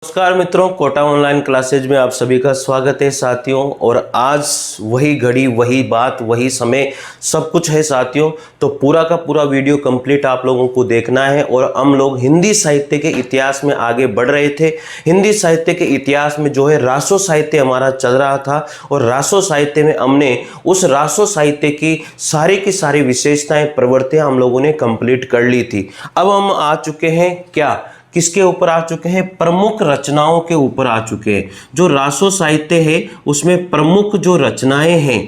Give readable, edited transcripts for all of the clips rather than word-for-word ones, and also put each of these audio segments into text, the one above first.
नमस्कार मित्रों, Kota online classes में आप सभी का स्वागत है साथियों। और आज वही घड़ी, वही बात, वही समय, सब कुछ है साथियों। तो पूरा का पूरा वीडियो कंप्लीट आप लोगों को देखना है। और हम लोग हिंदी साहित्य के इतिहास में आगे बढ़ रहे थे। हिंदी साहित्य के इतिहास में जो है रासो साहित्य हमारा चल रहा था। और रासो साहित्य में हमने उस रासो साहित्य की सारी विशेषताएं, प्रवृत्तियां हम लोगों ने कंप्लीट कर ली थी। अब हम आ चुके हैं किसके ऊपर आ चुके हैं? प्रमुख रचनाओं के ऊपर आ चुके हैं। जो रासो साहित्य है उसमें प्रमुख जो रचनाएं हैं,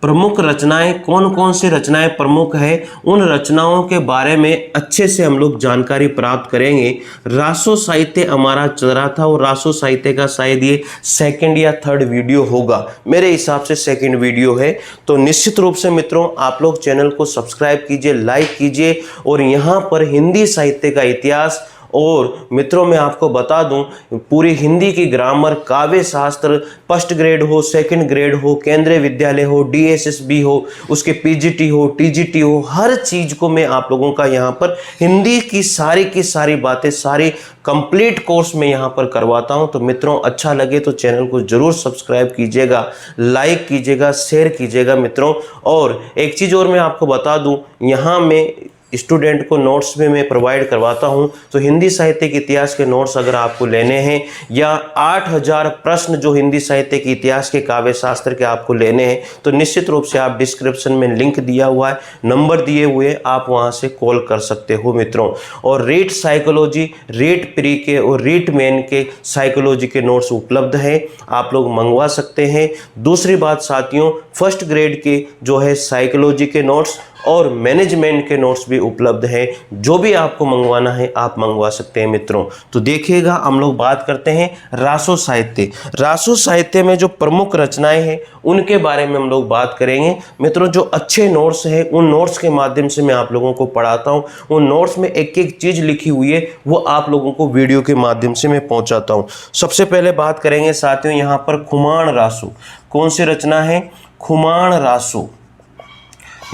प्रमुख रचनाएं कौन कौन सी रचनाएं प्रमुख है, उन रचनाओं के बारे में अच्छे से हम लोग जानकारी प्राप्त करेंगे। रासो साहित्य हमारा चल रहा था और रासो साहित्य का शायद ये सेकंड या थर्ड वीडियो होगा, मेरे हिसाब से सेकंड वीडियो है। तो निश्चित रूप से मित्रों आप लोग चैनल को सब्सक्राइब कीजिए, लाइक कीजिए। और यहाँ पर हिंदी साहित्य का इतिहास, और मित्रों मैं आपको बता दूं, पूरी हिंदी की ग्रामर, काव्य शास्त्र, फर्स्ट ग्रेड हो, सेकंड ग्रेड हो, केंद्रीय विद्यालय हो, डीएसएसबी हो, उसके पीजीटी हो, टीजीटी हो, हर चीज को मैं आप लोगों का यहाँ पर हिंदी की सारी बातें, सारी कंप्लीट कोर्स में यहाँ पर करवाता हूँ। तो मित्रों अच्छा लगे तो चैनल को जरूर सब्सक्राइब कीजिएगा, लाइक कीजिएगा, शेयर कीजिएगा मित्रों। और एक चीज और मैं आपको बता दूं, यहाँ मैं स्टूडेंट को नोट्स में मैं प्रोवाइड करवाता हूं। तो हिंदी साहित्य के इतिहास के नोट्स अगर आपको लेने हैं, या 8000 प्रश्न जो हिंदी साहित्य के इतिहास के काव्य शास्त्र के आपको लेने हैं, तो निश्चित रूप से आप डिस्क्रिप्शन में लिंक दिया हुआ है, नंबर दिए हुए, आप वहां से कॉल कर सकते हो मित्रों। और रीट साइकोलॉजी, रीट प्री के और रीट मेन के साइकोलॉजी के नोट्स उपलब्ध हैं, आप लोग मंगवा सकते हैं। दूसरी बात साथियों, फर्स्ट ग्रेड के जो है साइकोलॉजी के नोट्स और मैनेजमेंट के नोट्स भी उपलब्ध हैं। जो भी आपको मंगवाना है आप मंगवा सकते हैं मित्रों। तो देखिएगा, हम लोग बात करते हैं रासो साहित्य। रासो साहित्य में जो प्रमुख रचनाएं हैं उनके बारे में हम लोग बात करेंगे मित्रों। जो अच्छे नोट्स हैं उन नोट्स के माध्यम से मैं आप लोगों को पढ़ाता हूं। उन नोट्स में एक एक चीज लिखी हुई है, वो आप लोगों को वीडियो के माध्यम से मैं पहुंचाता हूं। सबसे पहले बात करेंगे साथियों यहाँ पर खुमान रासो। कौन सी रचना है? खुमान रासो।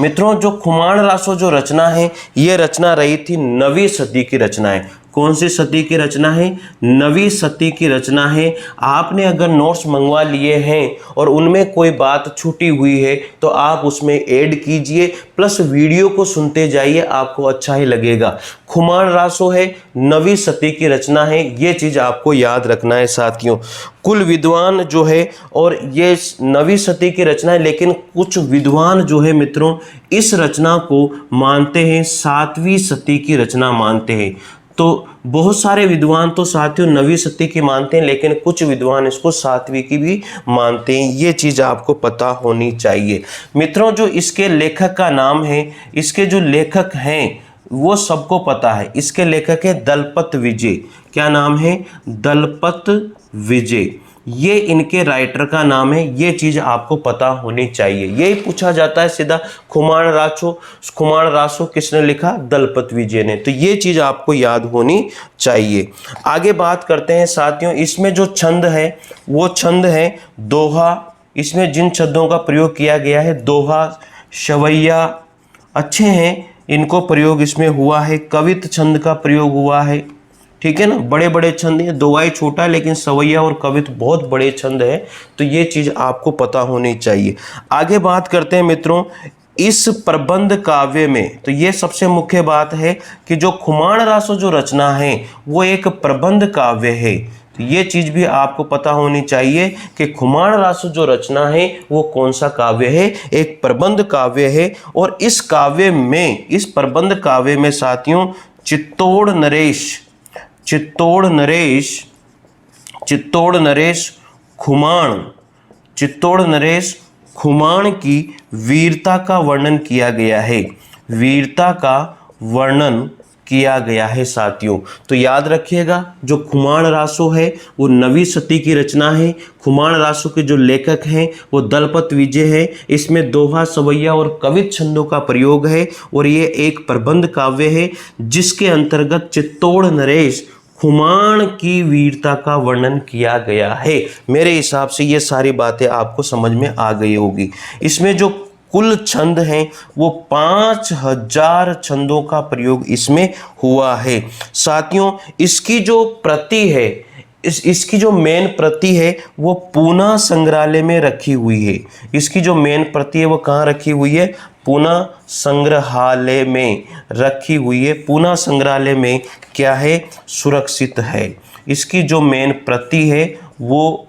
मित्रों जो खुमान रासो जो रचना है, ये रचना रही थी 9वीं सदी की रचना है। कौन सी सदी की रचना है? 9वीं सदी की रचना है। आपने अगर नोट्स मंगवा लिए हैं और उनमें कोई बात छूटी हुई है तो आप उसमें ऐड कीजिए, प्लस वीडियो को सुनते जाइए, आपको अच्छा ही लगेगा। खुमान रासो है, 9वीं सदी की रचना है, ये चीज आपको याद रखना है साथियों। कुल विद्वान जो है, और ये 9वीं सदी की रचना है, लेकिन कुछ विद्वान जो है मित्रों इस रचना को मानते हैं 7वीं सदी की रचना मानते हैं। तो बहुत सारे विद्वान तो साथियों 9वीं सदी की मानते हैं, लेकिन कुछ विद्वान इसको 7वीं की भी मानते हैं। ये चीज़ आपको पता होनी चाहिए मित्रों। जो इसके लेखक का नाम है, इसके जो लेखक हैं वो सबको पता है। इसके लेखक है दलपत विजय। क्या नाम है? दलपत विजय, ये इनके राइटर का नाम है। ये चीज आपको पता होनी चाहिए। यही पूछा जाता है सीधा, खुमान रासो किसने लिखा? दलपत विजय ने। तो ये चीज आपको याद होनी चाहिए। आगे बात करते हैं साथियों, इसमें जो छंद है वो छंद है दोहा। इसमें जिन छंदों का प्रयोग किया गया है, दोहा, शवैया अच्छे हैं, इनको प्रयोग इसमें हुआ है। कवित छंद का प्रयोग हुआ है, ठीक है ना, बड़े बड़े छंद हैं। दोहाई छोटा है, लेकिन सवैया और कवित बहुत बड़े छंद है। तो ये चीज आपको पता होनी चाहिए। आगे बात करते हैं मित्रों इस प्रबंध काव्य में। तो ये सबसे मुख्य बात है कि जो खुमान रासो जो रचना है वो एक प्रबंध काव्य है। तो ये चीज भी आपको पता होनी चाहिए कि खुमान रासो जो रचना है वो कौन सा काव्य है? एक प्रबंध काव्य है। और इस काव्य में, इस प्रबंध काव्य में साथियों चित्तौड़ नरेश खुमान की वीरता का वर्णन किया गया है। वीरता का वर्णन किया गया है साथियों। तो याद रखिएगा, जो खुमान रासो है वो 9वीं सदी की रचना है। खुमान रासो के जो लेखक हैं वो दलपत विजय है। इसमें दोहा, सवैया और कवित छंदों का प्रयोग है। और ये एक प्रबंध काव्य है जिसके अंतर्गत चित्तौड़ नरेश खुमान की वीरता का वर्णन किया गया है। मेरे हिसाब से ये सारी बातें आपको समझ में आ गई होगी। इसमें जो कुल छंद हैं वो 5000 छंदों का प्रयोग इसमें हुआ है साथियों। इसकी जो प्रति है इसकी जो मेन प्रति है वो पूना संग्रहालय में रखी हुई है। इसकी जो मेन प्रति है वो कहाँ रखी हुई है? पूना संग्रहालय में रखी हुई है। पूना संग्रहालय में क्या है? सुरक्षित है। इसकी जो मेन प्रति है वो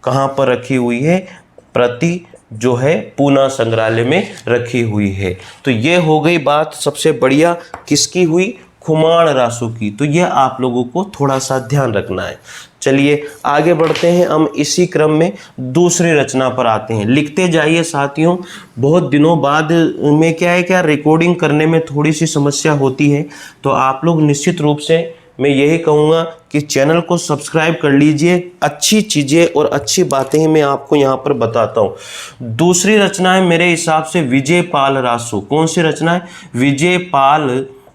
कहाँ पर रखी हुई है? प्रति जो है पूना संग्रहालय में रखी हुई है। तो ये हो गई बात सबसे बढ़िया किसकी हुई? खुमान रासो की। तो यह आप लोगों को थोड़ा सा ध्यान रखना है। चलिए आगे बढ़ते हैं, हम इसी क्रम में दूसरी रचना पर आते हैं। लिखते जाइए साथियों, बहुत दिनों बाद में क्या रिकॉर्डिंग करने में थोड़ी सी समस्या होती है, तो आप लोग निश्चित रूप से मैं यही कहूँगा कि चैनल को सब्सक्राइब कर लीजिए। अच्छी चीज़ें और अच्छी बातें मैं आपको यहाँ पर बताता हूँ। दूसरी रचना है मेरे हिसाब से विजयपाल रासो। कौन सी रचना है?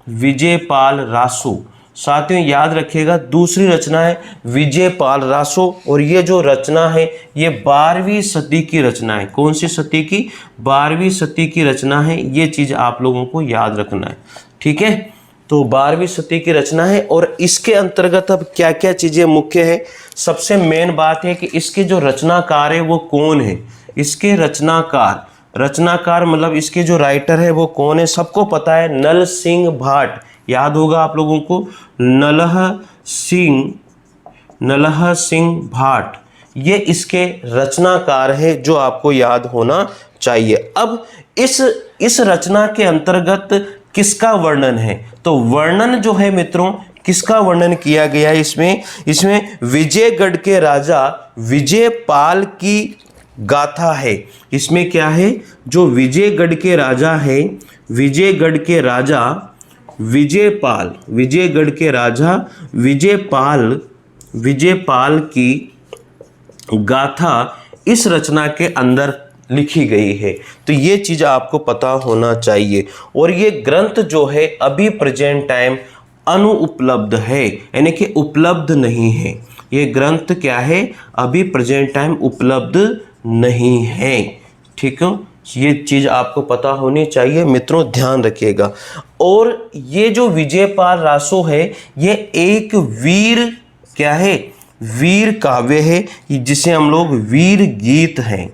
विजयपाल रासो। साथियों याद रखिएगा, दूसरी रचना है विजयपाल रासो। और ये जो रचना है ये 12वीं सदी की रचना है। कौन सी सदी की? 12वीं सदी की रचना है। ये चीज़ आप लोगों को याद रखना है, ठीक है। तो 12वीं सदी की रचना है और इसके अंतर्गत अब क्या क्या चीज़ें मुख्य है? सबसे मेन बात है कि इसके जो रचनाकार है वो कौन है? इसके रचनाकार मतलब इसके जो राइटर है वो कौन है? सबको पता है, नल सिंह भाट। याद होगा आप लोगों को, नलह सिंह भाट, ये इसके रचनाकार है, जो आपको याद होना चाहिए। अब इस रचना के अंतर्गत किसका वर्णन है? तो वर्णन जो है मित्रों, किसका वर्णन किया गया है इसमें विजयगढ़ के राजा विजयपाल की गाथा है। इसमें क्या है? जो विजयगढ़ के राजा है, विजयगढ़ के राजा विजयपाल की गाथा इस रचना के अंदर लिखी गई है। तो ये चीज़ आपको पता होना चाहिए। और ये ग्रंथ जो है अभी प्रेजेंट टाइम अनुपलब्ध है, यानी कि उपलब्ध नहीं है। ये ग्रंथ क्या है? अभी प्रेजेंट टाइम उपलब्ध नहीं है, ठीक है। ये चीज़ आपको पता होनी चाहिए मित्रों, ध्यान रखिएगा। और ये जो विजयपाल रासो है ये एक वीर क्या है? वीर काव्य है, जिसे हम लोग वीर गीत हैं,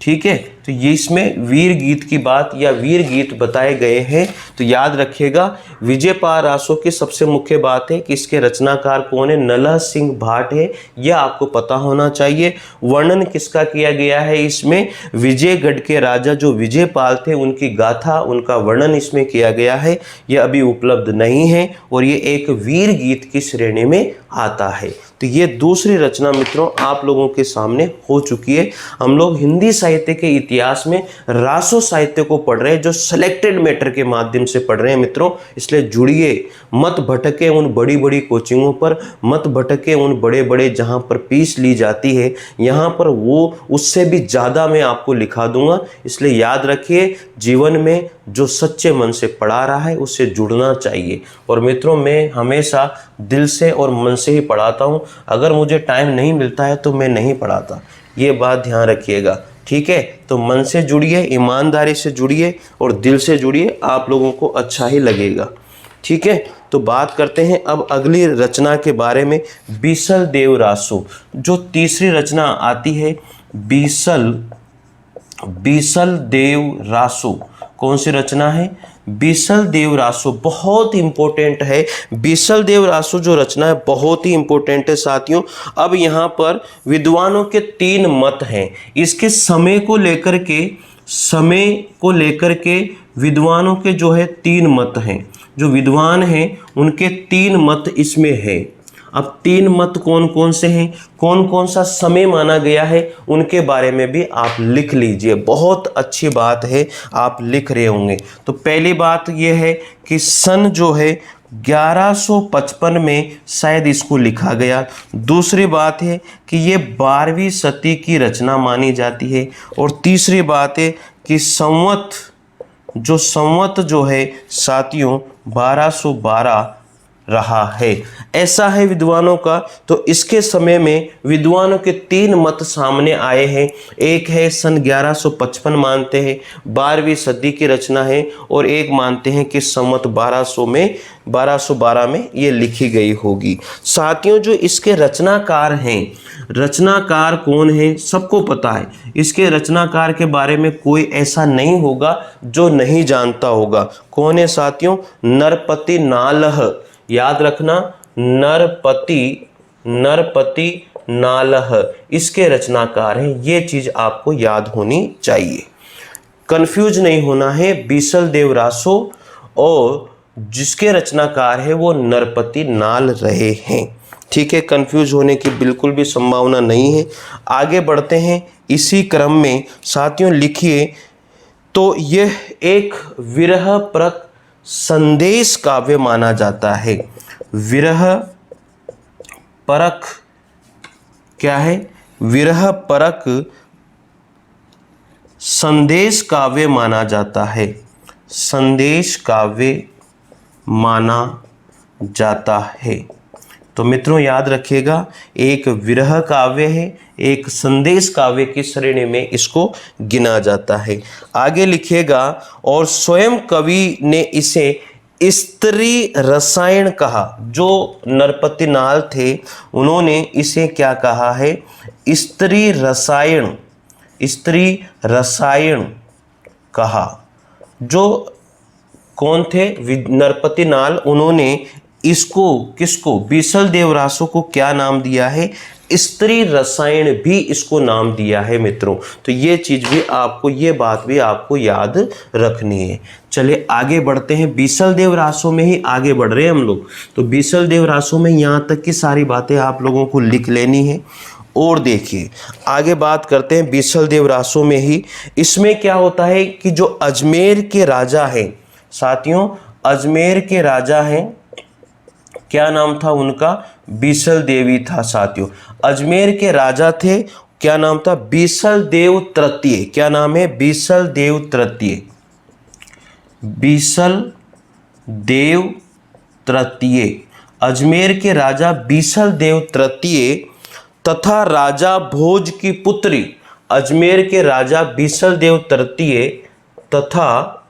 ठीक है। तो ये इसमें वीर गीत की बात या वीर गीत बताए गए हैं। तो याद रखिएगा, विजयपाल रासो की सबसे मुख्य बात है कि इसके रचनाकार कौन है? नलह सिंह भाट है, यह आपको पता होना चाहिए। वर्णन किसका किया गया है इसमें? विजयगढ़ के राजा जो विजयपाल थे उनकी गाथा, उनका वर्णन इसमें किया गया है। यह अभी उपलब्ध नहीं है और ये एक वीर गीत की श्रेणी में आता है। तो ये दूसरी रचना मित्रों आप लोगों के सामने हो चुकी है। हम लोग हिंदी साहित्य के इतिहास में रासो साहित्य को पढ़ रहे हैं, जो सिलेक्टेड मैटर के माध्यम से पढ़ रहे हैं मित्रों। इसलिए जुड़िए, मत भटके उन बड़ी बड़ी कोचिंगों पर, मत भटके उन बड़े बड़े जहां पर फीस ली जाती है, यहाँ पर वो उससे भी ज़्यादा मैं आपको लिखा दूंगा। इसलिए याद रखिए, जीवन में जो सच्चे मन से पढ़ा रहा है उससे जुड़ना चाहिए। और मित्रों मैं हमेशा दिल से और मन से ही पढ़ाता हूँ। अगर मुझे टाइम नहीं मिलता है तो मैं नहीं पढ़ाता, ये बात ध्यान रखिएगा, ठीक है। तो मन से जुड़िए, ईमानदारी से जुड़िए और दिल से जुड़िए, आप लोगों को अच्छा ही लगेगा, ठीक है। तो बात करते हैं अब अगली रचना के बारे में, बीसल देव रासो। जो तीसरी रचना आती है बीसल देव रासो। कौन सी रचना है? बीसल देव रासो बहुत इंपॉर्टेंट है। बीसल देव रासो जो रचना है बहुत ही इंपॉर्टेंट है साथियों। अब यहाँ पर विद्वानों के 3 मत हैं। इसके समय को लेकर के विद्वानों के जो है 3 मत हैं। जो विद्वान हैं उनके 3 मत इसमें है। अब 3 मत कौन कौन से हैं, कौन कौन सा समय माना गया है, उनके बारे में भी आप लिख लीजिए। बहुत अच्छी बात है, आप लिख रहे होंगे। तो पहली बात यह है कि सन जो है 1155 में शायद इसको लिखा गया। दूसरी बात है कि ये 12वीं सदी की रचना मानी जाती है। और तीसरी बात है कि संवत जो है साथियों 1212 रहा है। ऐसा है विद्वानों का। तो इसके समय में विद्वानों के 3 मत सामने आए हैं। एक है सन 1155 मानते हैं 12वीं सदी की रचना है, और एक मानते हैं कि संवत 1212 में ये लिखी गई होगी। साथियों, जो इसके रचनाकार हैं, रचनाकार कौन है सबको पता है। इसके रचनाकार के बारे में कोई ऐसा नहीं होगा जो नहीं जानता होगा। कौन है साथियों? नरपति नालह। याद रखना, नरपति नालह इसके रचनाकार हैं। ये चीज आपको याद होनी चाहिए, कंफ्यूज नहीं होना है। बीसल देव रासो और जिसके रचनाकार है वो नरपति नाल रहे हैं। ठीक है, कंफ्यूज होने की बिल्कुल भी संभावना नहीं है। आगे बढ़ते हैं इसी क्रम में। साथियों लिखिए, तो यह एक विरह परक संदेश काव्य माना जाता है। विरह परक क्या है? विरह परक संदेश काव्य माना जाता है। संदेश काव्य माना जाता है। तो मित्रों याद रखिएगा, एक विरह काव्य है, एक संदेश काव्य की श्रेणी में इसको गिना जाता है। आगे लिखिएगा, और स्वयं कवि ने इसे स्त्री रसायन कहा। जो नरपति नाल थे उन्होंने इसे क्या कहा है? स्त्री रसायन, स्त्री रसायन कहा। जो कौन थे? नरपति नाल। उन्होंने इसको किसको? बीसल देव रासो को क्या नाम दिया है? स्त्री रसायन भी इसको नाम दिया है मित्रों। तो ये चीज भी आपको, ये बात भी आपको याद रखनी है। चलिए आगे बढ़ते हैं। बीसल देव रासो में ही आगे बढ़ रहे हैं हम लोग। तो बीसल देव रासो में यहाँ तक की सारी बातें आप लोगों को लिख लेनी है। और देखिए आगे बात करते हैं बीसल देव रासो में ही। इसमें क्या होता है कि जो अजमेर के राजा हैं साथियों, अजमेर के राजा हैं, क्या नाम था उनका? बीसल देवी था साथियों। अजमेर के राजा थे, क्या नाम था? बीसल देव तृतीय। क्या नाम है? बीसल देव तृतीय। बीसल देव तृतीय। अजमेर के राजा बीसल देव तृतीय तथा राजा भोज की पुत्री। अजमेर के राजा बीसल देव तृतीय तथा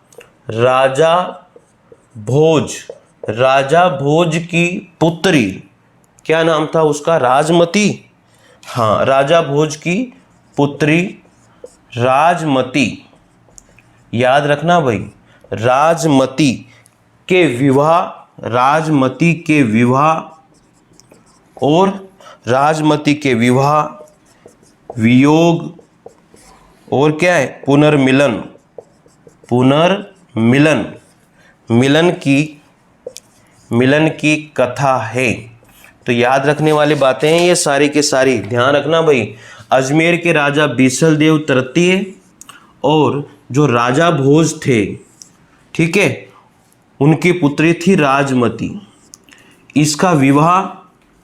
राजा भोज की पुत्री, क्या नाम था उसका? राजमती। हाँ, राजा भोज की पुत्री राजमती। याद रखना भाई, राजमती के विवाह, राजमती के विवाह और राजमती के विवाह, वियोग और क्या है? पुनर्मिलन। मिलन की कथा है। तो याद रखने वाली बातें हैं ये सारी के सारी, ध्यान रखना भाई। अजमेर के राजा बीसल देव तृतीय और जो राजा भोज थे, ठीक है, उनकी पुत्री थी राजमती। इसका विवाह,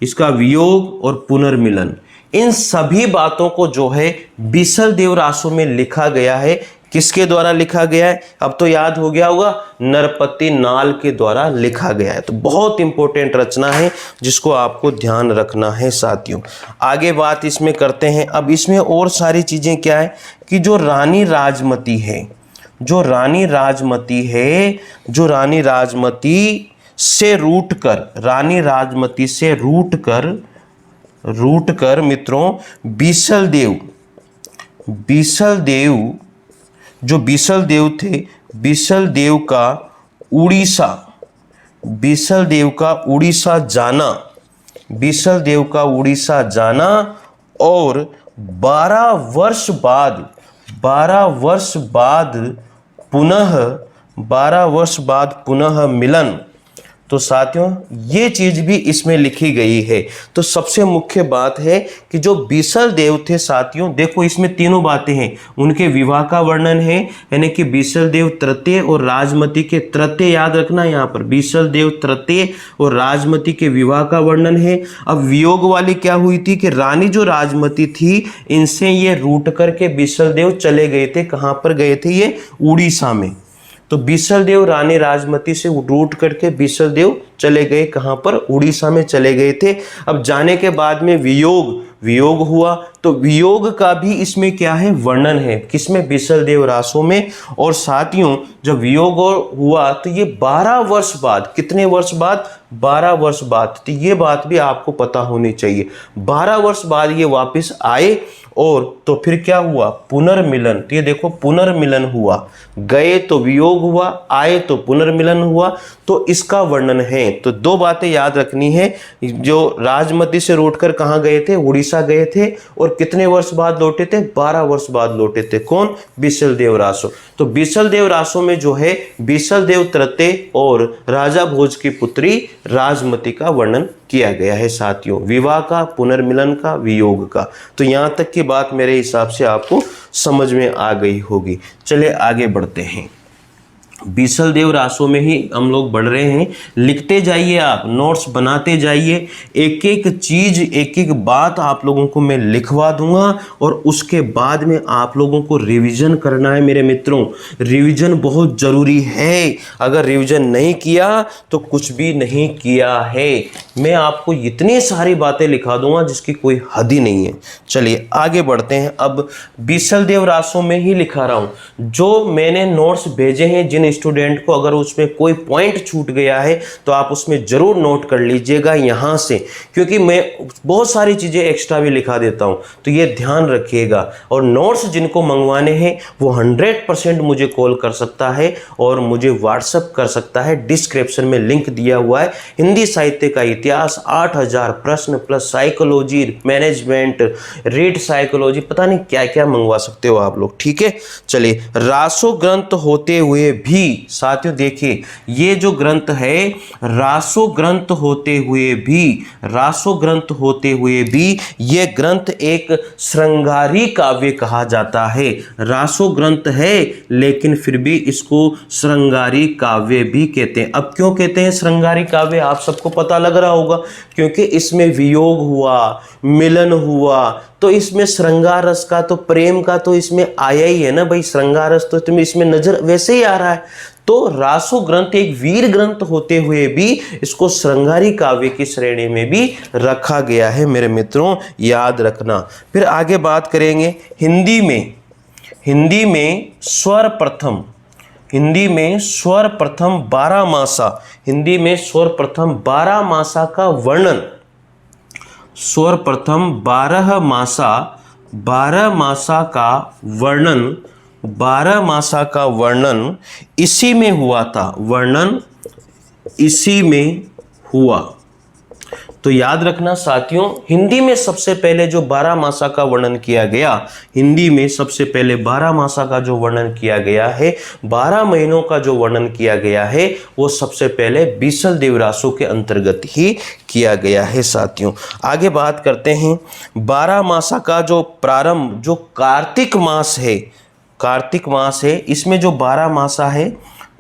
इसका वियोग और पुनर्मिलन, इन सभी बातों को जो है बीसल देव रासो में लिखा गया है। किसके द्वारा लिखा गया है? अब तो याद हो गया होगा, नरपति नाल के द्वारा लिखा गया है। तो बहुत इंपॉर्टेंट रचना है जिसको आपको ध्यान रखना है साथियों। आगे बात इसमें करते हैं। अब इसमें और सारी चीजें क्या है कि जो रानी राजमती है, जो रानी राजमती से रूट कर मित्रों बीसल देव जो बीसल देव थे, बीसल देव का उड़ीसा जाना और 12 वर्ष बाद पुनः मिलन। तो साथियों ये चीज भी इसमें लिखी गई है। तो सबसे मुख्य बात है कि जो बीसल देव थे साथियों, देखो इसमें तीनों बातें हैं। उनके विवाह का वर्णन है, यानी कि बीसल देव तृतीय और राजमती के, तृतीय याद रखना यहाँ पर, बीसल देव तृतीय और राजमती के विवाह का वर्णन है। अब वियोग वाली क्या हुई थी कि रानी जो राजमती थी, इनसे ये रूट करके बीसल देव चले गए थे। कहाँ पर गए थे? ये उड़ीसा में। तो बीसल देव रानी राजमती से रूट करके बीसल देव चले गए कहाँ पर, उड़ीसा में चले गए थे। अब जाने के बाद में वियोग हुआ, तो वियोग का भी इसमें क्या है, वर्णन है, किसमें, बीसल देव रासो में। और साथियों जब वियोग हुआ तो ये 12 वर्ष बाद, कितने वर्ष बाद, 12 वर्ष बाद, तो ये बात भी आपको पता होनी चाहिए। 12 वर्ष बाद ये वापस आए और तो फिर क्या हुआ, पुनर्मिलन। तो ये देखो पुनर्मिलन हुआ, गए तो वियोग हुआ, आए तो पुनर्मिलन हुआ, तो इसका वर्णन है। तो दो बातें याद रखनी है, जो राजमती से रोटकर कहाँ गए थे, उड़ीसा गए थे, और कितने वर्ष बाद लौटे थे, 12 वर्ष बाद लौटे थे। कौन, बीसल देव रासो। तो बीसल देव रासो में जो है बीसल देव तृतीय और राजा भोज की पुत्री राजमती का वर्णन किया गया है साथियों, विवाह का, पुनर्मिलन का, वियोग का। तो यहाँ तक की बात मेरे हिसाब से आपको समझ में आ गई होगी। चलिए आगे बढ़ते हैं। बीसल देव रासो में ही हम लोग बढ़ रहे हैं, लिखते जाइए, आप नोट्स बनाते जाइए, एक एक चीज, एक एक बात आप लोगों को मैं लिखवा दूंगा, और उसके बाद में आप लोगों को रिवीजन करना है मेरे मित्रों। रिवीजन बहुत जरूरी है, अगर रिवीजन नहीं किया तो कुछ भी नहीं किया है। मैं आपको इतनी सारी बातें लिखा दूंगा जिसकी कोई हद ही नहीं है। चलिए आगे बढ़ते हैं। अब बीसल देव रासो में ही लिखा रहा हूं, जो मैंने नोट्स भेजे हैं जिन स्टूडेंट को अगर उसमें कोई पॉइंट छूट गया है तो आप उसमें जरूर नोट कर लीजिएगा यहां से, क्योंकि मैं बहुत सारी चीजें एक्स्ट्रा भी लिखा देता हूं, तो ये ध्यान रखिएगा। और नोट्स जिनको मंगवाने हैं वो 100% मुझे कॉल कर सकता है और मुझे व्हाट्सएप कर सकता है। डिस्क्रिप्शन में लिंक दिया हुआ है। हिंदी साहित्य का इतिहास, 8000 प्रश्न plus psychology, management, read psychology, पता नहीं क्या क्या मंगवा सकते हो आप लोग, ठीक है। चलिए, रासो ग्रंथ होते हुए भी साथियों देखिए, ये जो ग्रंथ है रासो ग्रंथ होते हुए भी, रासो ग्रंथ होते हुए भी ये ग्रंथ एक श्रृंगारी काव्य कहा जाता है। रासो ग्रंथ है लेकिन फिर भी इसको श्रृंगारी काव्य भी कहते हैं। अब क्यों कहते हैं श्रृंगारी काव्य, आप सबको पता लग रहा होगा, क्योंकि इसमें वियोग हुआ, मिलन हुआ, तो इसमें श्रृंगार रस का, तो प्रेम का तो इसमें आया ही है ना भाई, श्रृंगार रस तो तुम्हें इसमें नजर वैसे ही आ रहा है। तो रासो ग्रंथ एक वीर ग्रंथ होते हुए भी इसको श्रृंगारी काव्य की श्रेणी में भी रखा गया है मेरे मित्रों, याद रखना। फिर आगे बात करेंगे हिंदी में। हिंदी में स्वर प्रथम, हिंदी में स्वर प्रथम 12 मासा, हिंदी में स्वर प्रथम 12 मासा का वर्णन, स्वर प्रथम 12 मासा, 12 मासा का वर्णन, 12 मासा का वर्णन इसी में हुआ था, वर्णन इसी में हुआ। तो याद रखना साथियों, हिंदी में सबसे पहले जो 12 मासा का वर्णन किया गया, हिंदी में सबसे पहले 12 मासा का जो वर्णन किया गया है, 12 महीनों का जो वर्णन किया गया है, वो सबसे पहले बीसल देव रासो के अंतर्गत ही किया गया है साथियों। आगे बात करते हैं 12 मासा का जो प्रारंभ, जो कार्तिक मास है, कार्तिक मास है, इसमें जो 12 मासा है,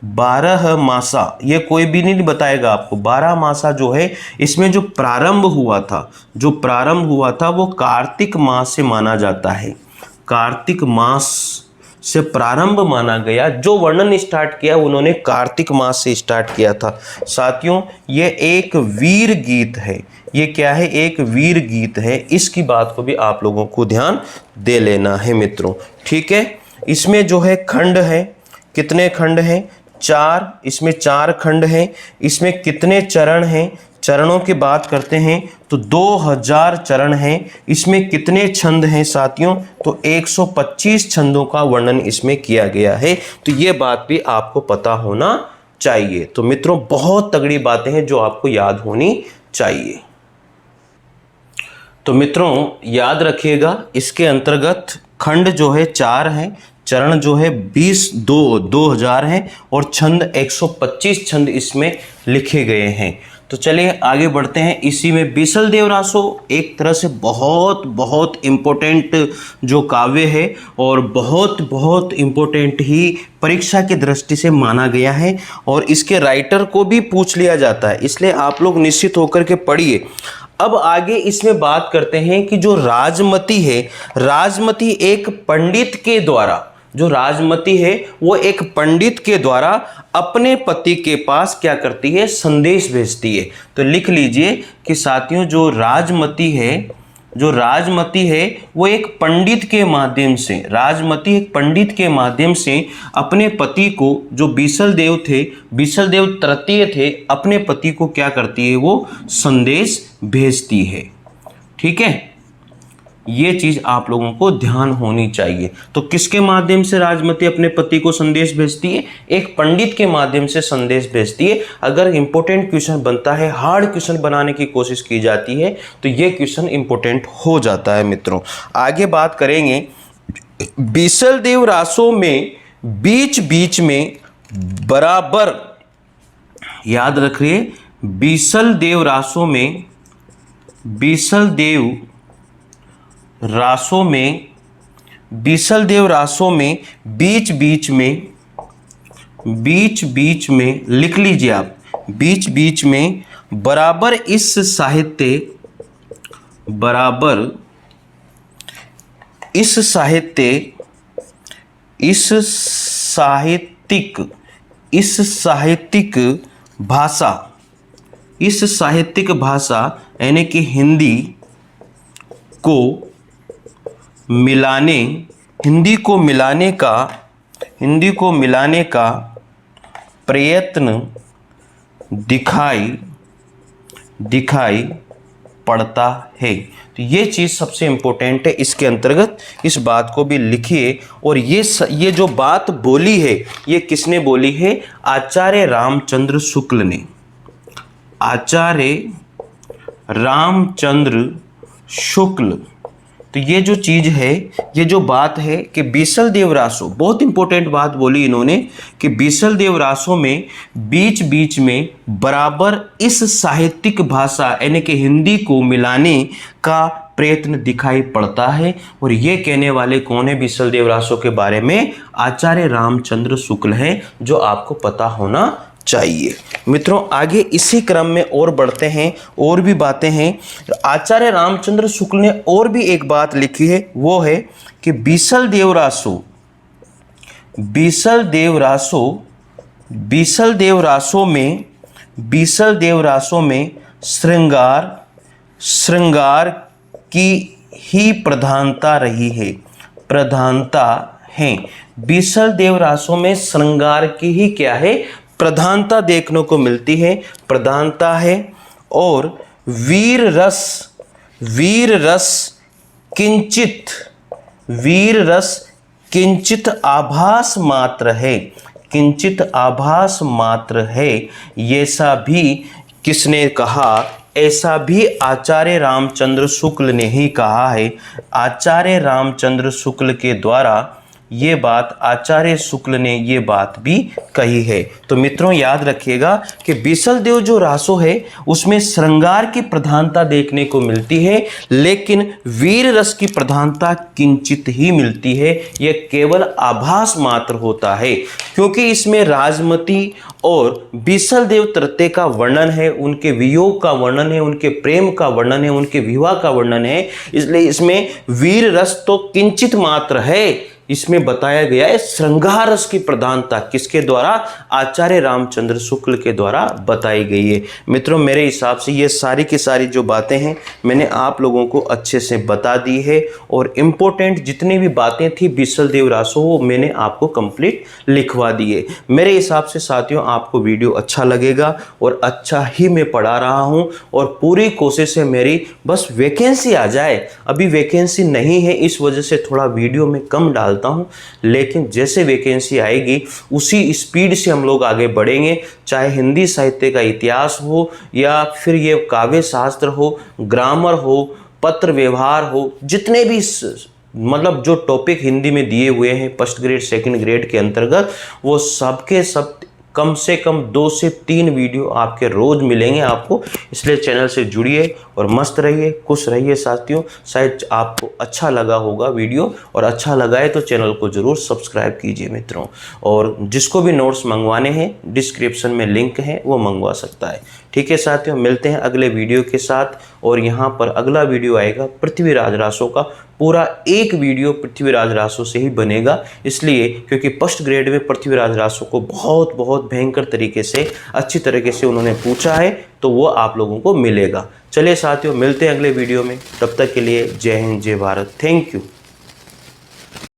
12 मासा, ये कोई भी नहीं बताएगा आपको। 12 मासा जो है इसमें जो प्रारंभ हुआ था, जो प्रारंभ हुआ था वो कार्तिक मास से माना जाता है, कार्तिक मास से प्रारंभ माना गया। जो वर्णन स्टार्ट किया उन्होंने कार्तिक मास से स्टार्ट किया था साथियों। ये एक वीर गीत है, ये क्या है, एक वीर गीत है। इसकी बात को भी आप लोगों को ध्यान दे लेना है मित्रों, ठीक है। इसमें जो है खंड है, कितने खंड हैं, 4, इसमें 4 खंड हैं। इसमें कितने चरण हैं, चरणों की बात करते हैं तो 2000 चरण हैं। इसमें कितने छंद हैं साथियों, तो 125 छंदों का वर्णन इसमें किया गया है। तो ये बात भी आपको पता होना चाहिए। तो मित्रों बहुत तगड़ी बातें हैं जो आपको याद होनी चाहिए। तो मित्रों याद रखिएगा, इसके अंतर्गत खंड जो है 4 हैं, चरण जो है 2000 हैं, और छंद 125 छंद इसमें लिखे गए हैं। तो चलिए आगे बढ़ते हैं। इसी में बीसल देव रासो एक तरह से बहुत बहुत इम्पोर्टेंट जो काव्य है, और बहुत बहुत इम्पोर्टेंट ही परीक्षा की दृष्टि से माना गया है, और इसके राइटर को भी पूछ लिया जाता है, इसलिए आप लोग निश्चित होकर के पढ़िए। अब आगे इसमें बात करते हैं कि जो राजमती है, राजमती एक पंडित के द्वारा, जो राजमती है वो एक पंडित के द्वारा अपने पति के पास क्या करती है, संदेश भेजती है। तो लिख लीजिए कि साथियों जो राजमती है वो एक पंडित के माध्यम से, राजमती एक पंडित के माध्यम से अपने पति को, जो बीसलदेव थे, बीसलदेव तृतीय थे, अपने पति को क्या करती है, वो संदेश भेजती है। ठीक है, ये चीज आप लोगों को ध्यान होनी चाहिए। तो किसके माध्यम से राजमती अपने पति को संदेश भेजती है, एक पंडित के माध्यम से संदेश भेजती है। अगर इंपॉर्टेंट क्वेश्चन बनता है, हार्ड क्वेश्चन बनाने की कोशिश की जाती है, तो ये क्वेश्चन इंपॉर्टेंट हो जाता है। मित्रों आगे बात करेंगे, बीसलदेव रासों में बीच बीच में बराबर, याद रखिए, बीसलदेव रासों में, बीसलदेव रासों में, बीसलदेव रासों में बीच बीच में, बीच बीच में लिख लीजिए आप, बीच बीच में बराबर इस साहित्य, बराबर इस साहित्य, इस साहित्यिक, इस साहित्यिक भाषा, इस साहित्यिक भाषा यानी कि हिंदी को मिलाने, हिंदी को मिलाने का, हिंदी को मिलाने का प्रयत्न दिखाई पड़ता है। तो ये चीज़ सबसे इम्पोर्टेंट है, इसके अंतर्गत इस बात को भी लिखिए। और ये जो बात बोली है, ये किसने बोली है, आचार्य रामचंद्र शुक्ल ने, आचार्य रामचंद्र शुक्ल। तो ये जो चीज़ है, ये जो बात है कि बीसलदेव रासों, बहुत इंपॉर्टेंट बात बोली इन्होंने कि बीसलदेव रासों में बीच बीच में बराबर इस साहित्यिक भाषा यानी कि हिंदी को मिलाने का प्रयत्न दिखाई पड़ता है। और ये कहने वाले कौन है बीसलदेव रासों के बारे में, आचार्य रामचंद्र शुक्ल है, जो आपको पता होना चाहिए। मित्रों आगे इसी क्रम में और बढ़ते हैं, और भी बातें हैं। आचार्य रामचंद्र शुक्ल ने और भी एक बात लिखी है, वो है कि बीसलदेव रासों, बीसलदेव रासों, बीसलदेव रासों में, बीसलदेव रासों में श्रृंगार, श्रृंगार की ही प्रधानता रही है, प्रधानता है। बीसलदेव रासों में श्रृंगार की ही क्या है, प्रधानता देखने को मिलती है, प्रधानता है। और वीर रस, वीर रस किंचित, वीर रस किंचित आभास मात्र है, किंचित आभास मात्र है। ऐसा भी किसने कहा, ऐसा भी आचार्य रामचंद्र शुक्ल ने ही कहा है। आचार्य रामचंद्र शुक्ल के द्वारा ये बात, आचार्य शुक्ल ने ये बात भी कही है। तो मित्रों याद रखिएगा कि बीसलदेव जो रासों है उसमें श्रृंगार की प्रधानता देखने को मिलती है, लेकिन वीर रस की प्रधानता किंचित ही मिलती है। यह केवल आभास मात्र होता है, क्योंकि इसमें राजमती और बीसलदेव तृतीय का वर्णन है, उनके वियोग का वर्णन है, उनके प्रेम का वर्णन है, उनके विवाह का वर्णन है। इसलिए इसमें वीर रस तो किंचित मात्र है। इसमें बताया गया है श्रृंगार रस की प्रधानता किसके द्वारा, आचार्य रामचंद्र शुक्ल के द्वारा बताई गई है। मित्रों मेरे हिसाब से ये सारी की सारी जो बातें हैं मैंने आप लोगों को अच्छे से बता दी है, और इम्पोर्टेंट जितनी भी बातें थी बीसलदेव रासों वो मैंने आपको कंप्लीट लिखवा दिए। मेरे हिसाब से साथियों आपको वीडियो अच्छा लगेगा, और अच्छा ही मैं पढ़ा रहा हूँ, और पूरी कोशिश है मेरी बस वैकेंसी आ जाए। अभी वैकेंसी नहीं है, इस वजह से थोड़ा वीडियो में कम डालता हूं, लेकिन जैसे वैकेंसी आएगी उसी स्पीड से हम लोग आगे बढ़ेंगे। चाहे हिंदी साहित्य का इतिहास हो, या फिर ये काव्य शास्त्र हो, ग्रामर हो, पत्र व्यवहार हो, जितने भी मतलब जो टॉपिक हिंदी में दिए हुए हैं फर्स्ट ग्रेड सेकंड ग्रेड के अंतर्गत, वो सबके सब कम से कम 2 से 3 वीडियो आपके रोज मिलेंगे आपको। इसलिए चैनल से जुड़िए और मस्त रहिए, खुश रहिए साथियों। शायद आपको अच्छा लगा होगा वीडियो, और अच्छा लगा है तो चैनल को जरूर सब्सक्राइब कीजिए मित्रों। और जिसको भी नोट्स मंगवाने हैं डिस्क्रिप्शन में लिंक है, वो मंगवा सकता है। ठीक है साथियों, मिलते हैं अगले वीडियो के साथ। और यहाँ पर अगला वीडियो आएगा पृथ्वीराज रासों का, पूरा एक वीडियो पृथ्वीराज रासो से ही बनेगा, इसलिए क्योंकि फर्स्ट ग्रेड में पृथ्वीराज रासो को बहुत बहुत भयंकर तरीके से अच्छी तरीके से उन्होंने पूछा है, तो वो आप लोगों को मिलेगा। चलिए साथियों, मिलते हैं अगले वीडियो में, तब तक के लिए जय हिंद जय भारत, थैंक यू।